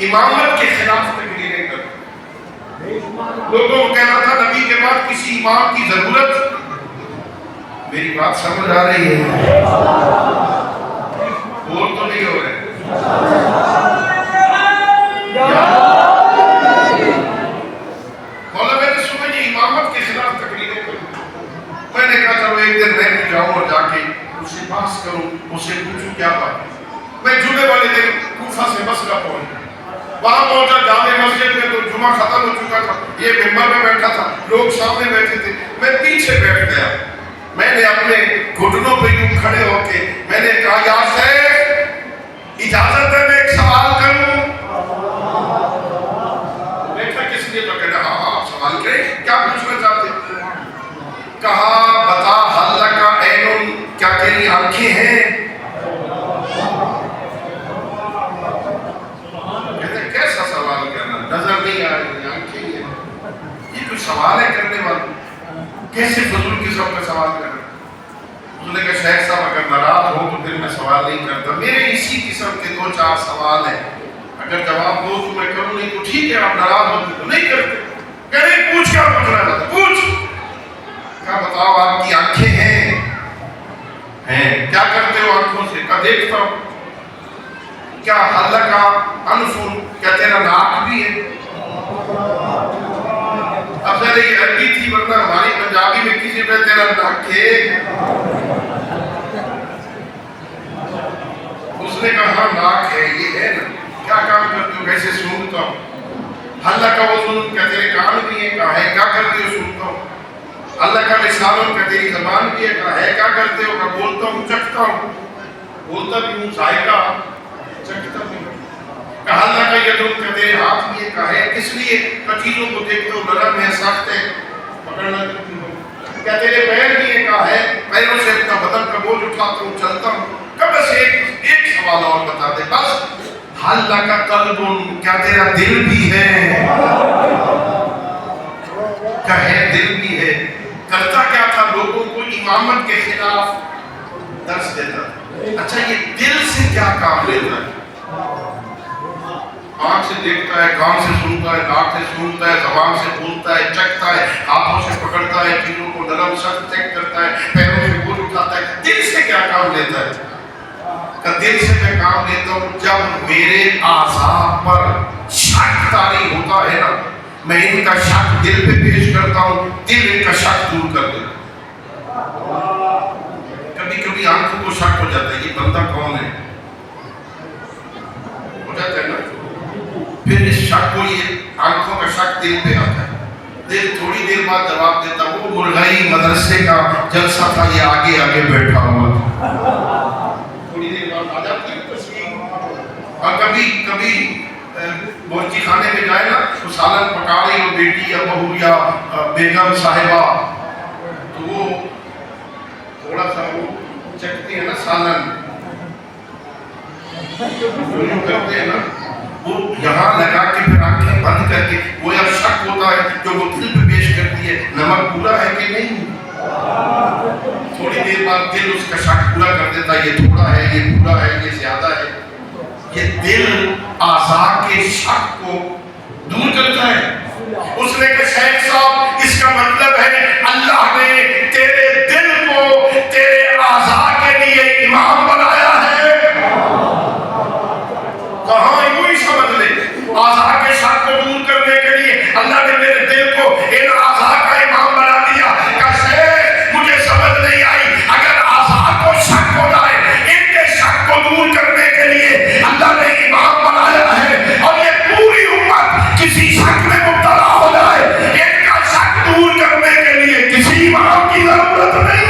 امامت کے خلاف تقریریں کرتے. لوگوں کو کہنا تھا نبی کے بعد کسی امام کی ضرورت. میری بات سمجھ آ رہی ہے؟ بول تو نہیں ہو رہے. مولا میں نے سنا یہ امامت کے خلاف تقریریں کرتے. میں نے کہا چلو ایک دن میں بھی جاؤں اور جا کے اسے بحث کروں، اسے پوچھوں کیا بات ہے. میں جمعے والے دن کوفہ سے بصرہ پہنچا. وہاں پہنچا جامع مسجد میں تو جمعہ ختم ہو چکا تھا. یہ ممبر میں بیٹھا تھا، لوگ سامنے بیٹھے تھے، میں پیچھے بیٹھ گیا. میں نے اپنے گھٹنوں پہ یوں کھڑے ہو کے میں نے کہا یا شیخ اجازت ہے میں ایک سوال کروں؟ دیکھا کس لیے؟ تو کہنا ہاں آپ سوال کریں، کیا پوچھنا چاہتے ہیں؟ کہا بتا حل کا عین، کیا تیری آنکھیں ہیں؟ کیسا سوال کرنا، نظر نہیں آ رہی آنکھیں ہیں، یہ کوئی سوال ہے کرنے والا؟ کیسے فضول قسم کا سوال کرنا؟ اس نے کہا شیخ صاحب اگر ناراض ہو تو پھر میں سوال نہیں کرتا، میرے اسی قسم کے 2-4 سوال ہیں، اگر جواب دو تو میں کروں، نہیں تو ٹھیک ہے آپ ناراض ہوتے تو نہیں کرتے. کہہ رہے پوچھ کیا پوچھنا تھا؟ پوچھ. کیا بتاؤ آپ کی آنکھیں ہیں؟ کیا کرتے ہو آنکھوں سے؟ کیا دیکھتا ہوں. کیا حل کا انف، کیا تیرا ناک بھی ہے؟ اب ذرا یہ عربی تھی، ورنہ ہماری پنجابی میں کسی پہ تیرا ناکے. اس نے کہا ہاں ناک ہے، یہ ہے نا، کیا کام کرتے ہو؟ کیسے سونگتا ہوں. اللہ کا وضو کیا تیرے کان بھی ہے؟ کہا ہے. کیا کرتے ہو؟ سنتا ہوں. اللہ کا لسان کیا تیری زبان بھی ہے؟ کہا ہے. کیا کرتے ہو؟ کہا بولتا ہوں، چکھتا ہوں. بولتا بھی ہوں، ذائقہ چکھتا بھی ہوں. کہا اللہ کا یدوں کیا تیرے ہاتھ بھی ہے؟ کہا ہے. کس لیے؟ کہ چیزوں کو دیکھتے ہو، نرم ہے، سخت ہے، پکڑنا کرتی ہو. کیا تیرے پیر بھی ہے؟ کہا ہے. پیروں سے اپنا بدن کا بوجھ اٹھاتا ہوں، چلتا ہوں. کب بس ایک سوال اور بتا دے بس. اللہ کا قلب، کیا تیرا دل بھی ہے؟ کیا ہے؟ دل بھی ہے. کرتا کیا تھا؟ لوگوں کو امامت کے خلاف درس دیتا. اچھا یہ دل سے کیا کام لیتا ہے؟ آنکھ سے دیکھتا ہے، کان سے سنتا ہے، ناک سے سونگتا ہے، زبان سے بولتا ہے، چکھتا ہے، ہاتھوں سے پکڑتا ہے، چیزوں کو نرم سخت چیک کرتا ہے، پیروں سے بوجھ اٹھاتا ہے. دل سے کیا کام لیتا ہے؟ کہ دل سے میں کام لیتا ہوں جب میرے اعضاء پر شک طاری ہوتا ہے نا، میں ان کا شک دل پہ پیش کرتا ہوں، دل ان کا شک دور کر دیتا. کبھی کبھی آنکھوں کو شک ہو جاتا ہے یہ بندہ کون ہے، ہو جاتا ہے نا. پھر اس شک کو، یہ آنکھوں کا شک دل پہ آتا ہے. دل تھوڑی دیر بعد جواب دیتا، وہ مرغائی مدرسے کا جلسہ تھا، یہ آگے آگے بیٹھا ہوا تھا. تھوڑی دیر بعد آ جاتی ہے تصویر. اور کبھی بورچی خانے میں جائے نا، تو سالن پکا رہی ہو بیٹی یا بہو یا بیگم صاحبہ، تو وہ تھوڑا سا وہ چکھتے ہیں نا سالن، جو کرتے ہیں نا، وہ یہاں لگا کے پھر آنکھیں بند کر کے، وہ یا شک ہوتا ہے جو وہ دل پہ پیش کرتی ہے، نمک پورا ہے کہ نہیں. تھوڑی دیر بعد دل اس کا شک پورا کر دیتا ہے، یہ تھوڑا ہے، یہ پورا ہے، یہ زیادہ ہے. یہ دل اعضاء کے شک کو دور کرتا ہے. اس نے کہا شیخ صاحب اس کا مطلب ہے اللہ نے تیرے دل کو تیرے اعضاء کے لیے امام بنایا ہے. کہاں یوں ہی سمجھ لے، اعضاء کے شک کو دور کرنے کے لیے اللہ نے میرے دل کو ان اعضاء کا امام بنا دیا. کہ شیخ مجھے سمجھ نہیں آئی، اگر اعضاء کو شک ہو جائے، ان کے شک کو دور کرنے کے لیے اللہ نے امام بنایا ہے، اور یہ پوری امت کسی شک میں مبتلا ہو جائے، ان کا شک دور کرنے کے لیے کسی امام کی ضرورت نہیں.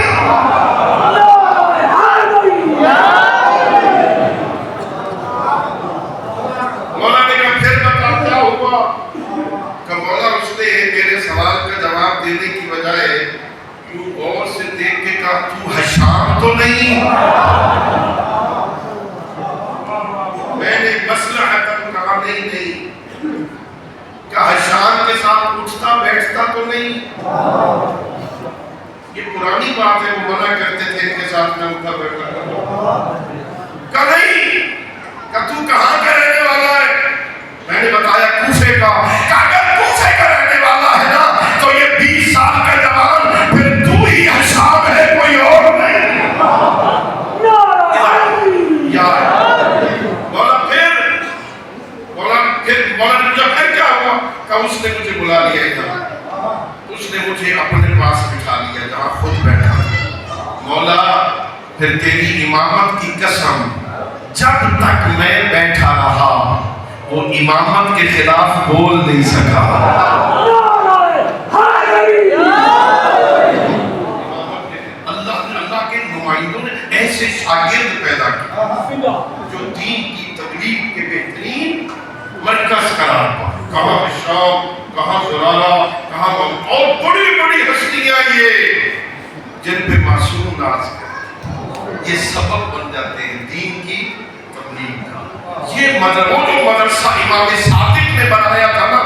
مولا نے کہا پھر بتا کیا ہوا؟ کہ مولا اس نے میرے سوال کا جواب دینے کی بجائے یوں غور سے دیکھ کے کہا تو حشام تو نہیں؟ میں نے مصلحتاً کہا نہیں. کہ حشام کے ساتھ اٹھتا بیٹھتا تو نہیں؟ یہ پرانی بات ہے، وہ منع کرتے تھے ان کے ساتھ میں اٹھا بیٹھا کرتا. کہ نہیں. کہ تو کہاں کا رہنے والا ہے؟ میں نے بتایا کوفے کا. کہ اگر کوفے کا رہنے والا ہے نا تو یہ 20 سال کا جوان پھر تو ہی حشام ہے، کوئی اور نہیں. مولا نے پوچھا پھر کیا ہوا؟ کہ اس نے مجھے بلا لیا ادھر، اس نے مجھے اپنے پاس بٹھا لیا جہاں خود بیٹھا. مولا پھر تیری امامت کی قسم، جب تک میں بیٹھا رہا وہ امامت کے خلاف بول نہیں سکا. اللہ کے نمائندوں نے ایسے شاگرد پیدا کیے جو دین کی تبلیغ کے بہترین مرکز قرار پائے. کہاں شام، کہاں زرارہ، کہاں اور بڑی بڑی ہستیاں یہ جن پہ معصوم ناز کرتے، یہ سبب بن جاتے ہیں دین کی تبلیغ کا. یہ مدرسہ امام صادق نے بنایا تھا نا،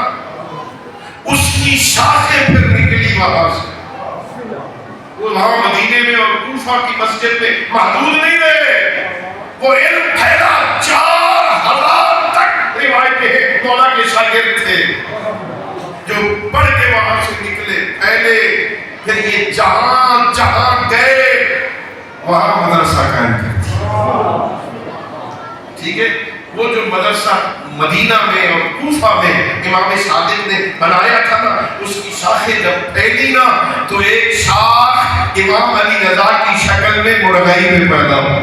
اس کی شاخیں پھر نکلی وہاں سے. وہ وہاں مدینے میں اور کوفہ کی مسجد میں محدود نہیں رہے، وہ علم پھیلا. 4000 تک روایتیں مولا کے شاگرد تھے جو پڑھ کے وہاں سے نکلے پھیلے. پھر یہ جہاں جہاں گئے وہاں مدرسہ قائم کرتی. ٹھیک ہے، وہ جو مدرسہ مدینہ میں اور کوفہ میں امام صادق نے بنایا تھا نا، اس کی شاخیں جب پھیلی نا تو ایک شاخ امام علی رضا کی شکل میں مرغئی میں پیدا ہوا۔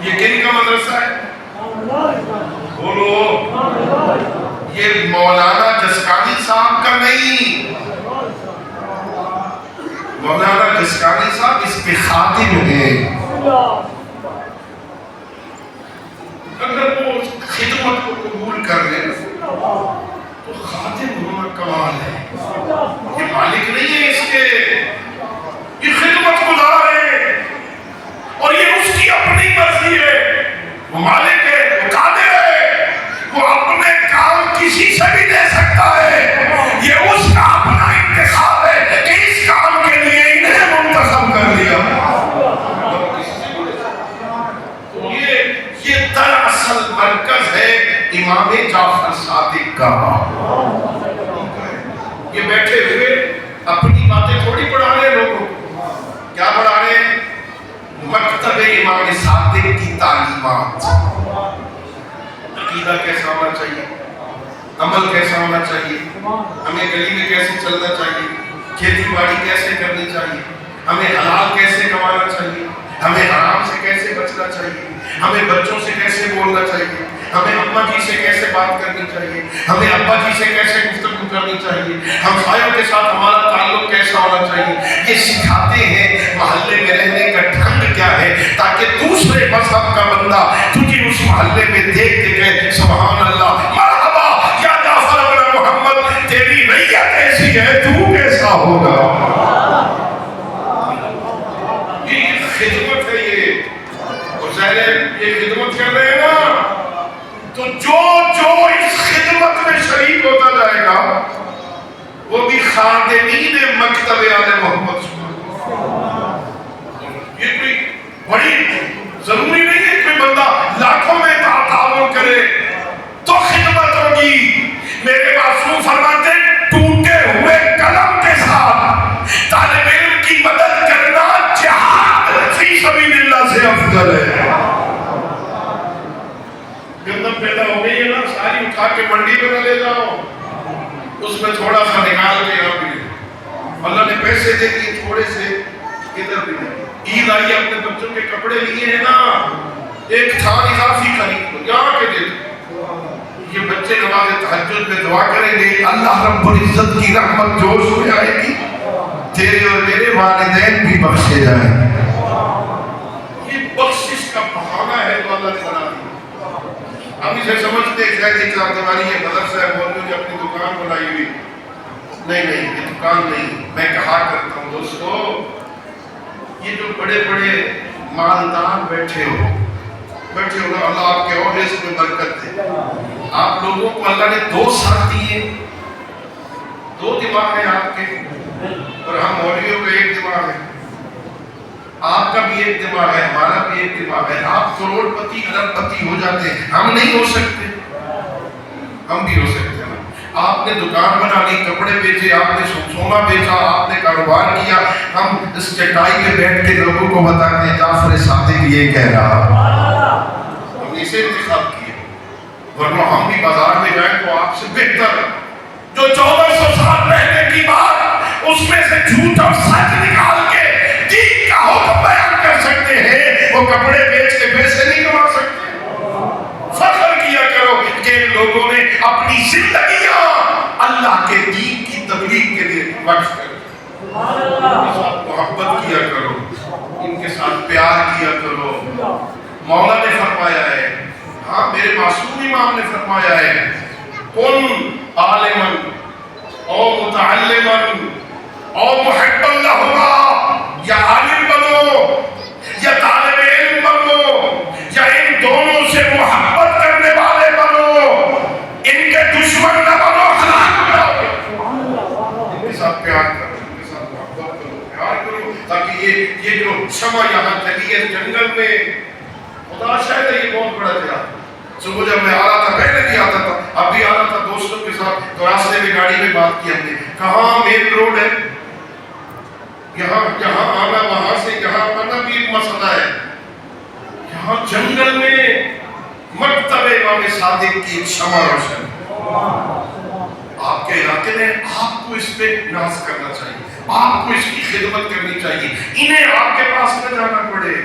یہ کن کا مدرسہ ہے؟ بولو، یہ مولانا جسکانی صاحب کا نہیں، مولانا جسکانی صاحب اس کے خادم ہیں۔ اگر وہ خدمت کو قبول کر لیں تو خادم ہونا کمال ہے، یہ مالک نہیں ہے اس کے، یہ خدمت گزار ہے اور یہ اس کی اپنی مرضی ہے، وہ مالک ہے، وہ قادر ہے، وہ اپنے کام کسی سے بھی دے سکتا ہے، یہ اس کا اپنا انتخاب ہے کہ اس کام کے لیے انہیں منتخب کر لیا۔ یہ دراصل مرکز ہے امام جعفر صادق کا۔ یہ بیٹھے ہوئے اپنی باتیں تھوڑی پڑھا رہے ہیں لوگوں کو، کیا پڑھا رہے ہیں؟ مکتب امام صادق کی تعلیمات، عقیدہ کیسا ہونا چاہیے، عمل کیسا ہونا چاہیے، ہمیں گلی میں کیسے چلنا چاہیے، کھیتی باڑی کیسے کرنی چاہیے، ہمیں حلال کیسے کمانا چاہیے، ہمیں حرام سے کیسے بچنا چاہیے، ہمیں بچوں سے کیسے بولنا چاہیے، ہمیں اماں جی سے کیسے بات کرنی چاہیے، ہمیں ابا جی سے کیسے گفتگو کرنی چاہیے، ہمسایوں کے ساتھ ہمارا تعلق کیسا ہونا چاہیے، یہ سکھاتے ہیں۔ محلے میں رہنے کا ڈھنگ کیا ہے تاکہ دوسرے مذہب کا بندہ تجھے اس محلے میں دیکھ کے کہے سبحان اللہ، مرحبا یا جعفر بن محمد، تیری ریت ایسی ہے، تو کیسا ہوگا۔ یہ خدمت ہے، یہ اور ظاہر یہ خدمت کر رہے ہیں نا، تو جو اس خدمت میں شریک ہوتا جائے گا وہ بھی خادمین مکتب آل محمد۔ یہ کوئی بڑی ضروری نہیں ہے کوئی بندہ لاکھوں میں تعاون کرے تو خدمت ہوگی۔ میرے معصوم فرماتے ٹوٹے ہوئے قلم کے ساتھ طالب علم کی مدد کرنا جہاد فی سبیل اللہ سے افضل ہے۔ گندم پیدا ہو گئی ہے نا، ساری اٹھا کے منڈی میں نہ لے جاؤ، اس میں تھوڑا سا نکال کے آپ بھی اللہ نے پیسے دے دیے تھوڑے سے، ادھر بھی نہیں۔ عید آئی، اپنے بچوں کے کپڑے لیے ہیں نا، ایک تھان اضافی خرید لو، یہاں کے دے دو۔ یہ بچے نماز تہجد میں دعا کریں گے اللہ رب العزت کی رحمت جوش میں آئے گی، تیرے اور میرے والدین بھی بخشے جائیں گے۔ یہ بخشش کا بہانہ ہے تو اللہ نے بنا دیا۔ ہم اسے سمجھتے ہیں کہ چار دیواری ہے، مدرسہ ہے، مولوی نے اپنی دکان بنائی ہوئی۔ نہیں، یہ دکان نہیں، میں کہا کرتا ہوں دوستو، یہ جو بڑے بڑے مالدار بیٹھے ہو نا، اللہ آپ کے اور رزق میں برکت دے۔ آپ لوگوں کو اللہ نے دو سر دیے، دو دماغ ہیں آپ کے، اور ہم مولویوں کا ایک دماغ ہے۔ آپ کا بھی ایک دماغ ہے، ہمارا بھی ایک دماغ ہے۔ آپ کروڑ پتی ارب پتی ہو جاتے ہیں، ہم نہیں ہو سکتے، ہم بھی ہو سکتے ہیں۔ آپ نے دکان بنا لی، کپڑے بیچے، آپ نے سونا بیچا، آپ نے کاروبار کیا، ہم اس چٹائی پہ بیٹھ کے لوگوں کو بتاتے ہیں جعفر صادق یہ کہہ رہا، ہم نے اسے انتخاب کیا۔ ورنہ ہم بھی بازار میں جائیں تو آپ سے بہتر جو 1400 سال پہلے کی بات اس میں سے جھوٹ اور سچ نکال کے دین کا حکم بیان کر سکتے ہیں، وہ کپڑے بیچ کے پیسے نہیں کما سکتے۔ فخر کیا کرو کہ لوگوں نے اپنی زندگیاں اللہ کے دین کی تبلیغ کے لیے وقف کر دی۔ ان کے ساتھ محبت کیا کرو، ان کے ساتھ پیار کیا کرو۔ مولا نے فرمایا ہے، ہاں میرے معصوم امام نے فرمایا ہے، کن عالماً او متعلماً او محبا لہما، یا عالم بنو یا طالب علم بنو یا ان دونوں سے محبت کرنے والے بنو، ان کے دشمن نہ بنو، ہلاک بنو۔ ان کے ساتھ پیار کرو، ان کے ساتھ محبت کرو، پیار کرو، تاکہ یہ جو شمع یہاں جلی ہے جنگل میں، خدا شاید ہے یہ بہت بڑا تھا۔ صبح جب میں آ رہا تھا، پہلے بھی آتا تھا، اب بھی آ رہا تھا دوستوں کے ساتھ، تو راستے میں گاڑی میں بات کی ہم نے، کہاں مین روڈ ہے، یہاں آنا وہاں سے یہاں آنا بھی ایک مسئلہ ہے. یہاں جنگل میں مکتب امام صادق کی ایک شمع روشن ہے. آپ کے علاقے میں آپ کو اس پہ ناز کرنا چاہیے, آپ کو اس کی خدمت کرنی چاہیے. انہیں آپ کے پاس نہ جانا پڑے,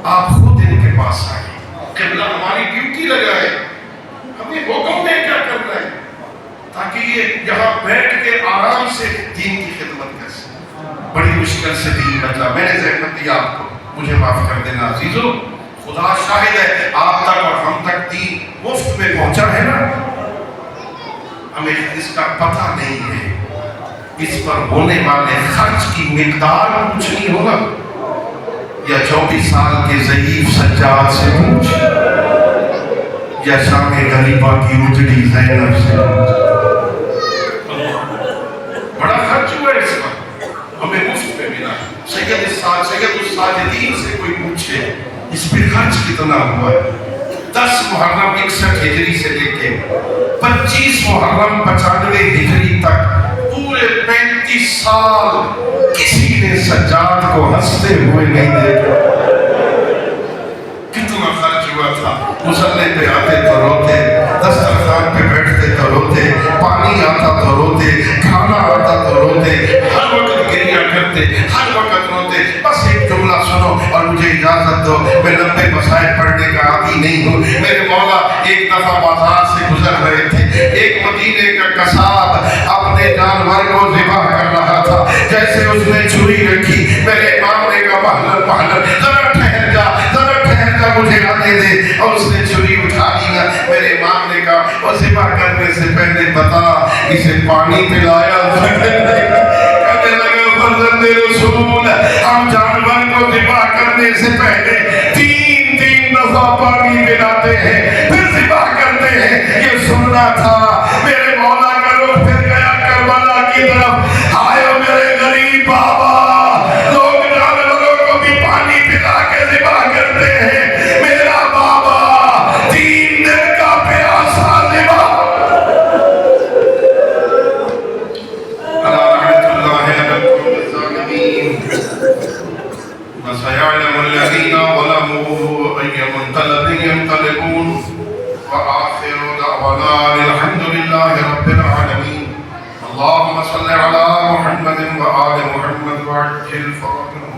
آپ خود ان کے پاس آئیں. قبلہ ہماری ڈیوٹی لگائے, ہمیں حکم دے کیا کرنا ہے, تاکہ یہ یہاں بیٹھ کے آرام سے دین کی خدمت کر سکے. بڑی مشکل سے دین بچا, میں نے زحمت دیا آپ کو, مجھے معاف کر دینا عزیزو. خدا شاہد ہے آپ تک اور ہم تک دین مفت میں پہنچا ہے نا. ہمیں اس کا پتہ نہیں ہے, اس پر ہونے والے خرچ کی مقدار پوچھنی ہوگا یا 24 سال کے ضعیف سجاد سے پوچھ, یا شام غریبہ کی اجڑی زینب سے. بڑا خرچ ہوا ہے اس پر, ہمیں مفت میں ملا. سید الساجدین سے کوئی پوچھے اس پہ خرچ کتنا ہوا ہے. 10 محرم 61 ہجری سے لے کے 25 محرم 95 ہجری تک پورے 35 سال کسی نے سجاد کو ہنستے ہوئے نہیں دیکھا. کتنا خرچ ہوا تھا. مصلے پہ آتے تو روتے, دسترخوان پہ بیٹھتے تو روتے, پانی آتا تو روتے, کھانا آتا تو روتے, ہر وقت گریہ کرتے, ہر وقت روتے. بس ایک جملہ سنو اور مجھے اجازت دو, میں 90 مسائل پڑھنے کا عادی نہیں ہوں. میرے مولا ایک دفعہ بازار سے گزر رہے تھے, ایک مدینے کا قصاب اپنے جانور کو ذبح کر رہا تھا. جیسے اس نے چھری رکھی, میرے امام نے کہا محلل ذرا ٹھہر جا, ذرا ٹھہر جا, مجھے آنے دے. اور اس نے چھری اٹھا لیا. میرے امام نے کہا وہ ذبح کرنے سے پہلے بتا اسے پانی پلایا. کہنے لگے فرزند رسول, ہم جانور کو ذبح کرنے سے پہلے 3 دفعہ پانی پلاتے ہیں پھر ذبح کرتے ہیں. یہ سننا تھا. میرے مولا کا رخ پھر گیا کربلا کی طرف. آئے میرے غریب بابا, لوگ جانوروں کو بھی پانی پلا کے ذبح کرتے ہیں, میرا بابا 3 دن کا پیاسا ذبح. وسيعلم الذين ظلموا أي منقلب ينقلبون. وآخر دعوانا الحمد لله رب العالمين. اللهم صل على محمد وآل محمد وعجل فرجهم.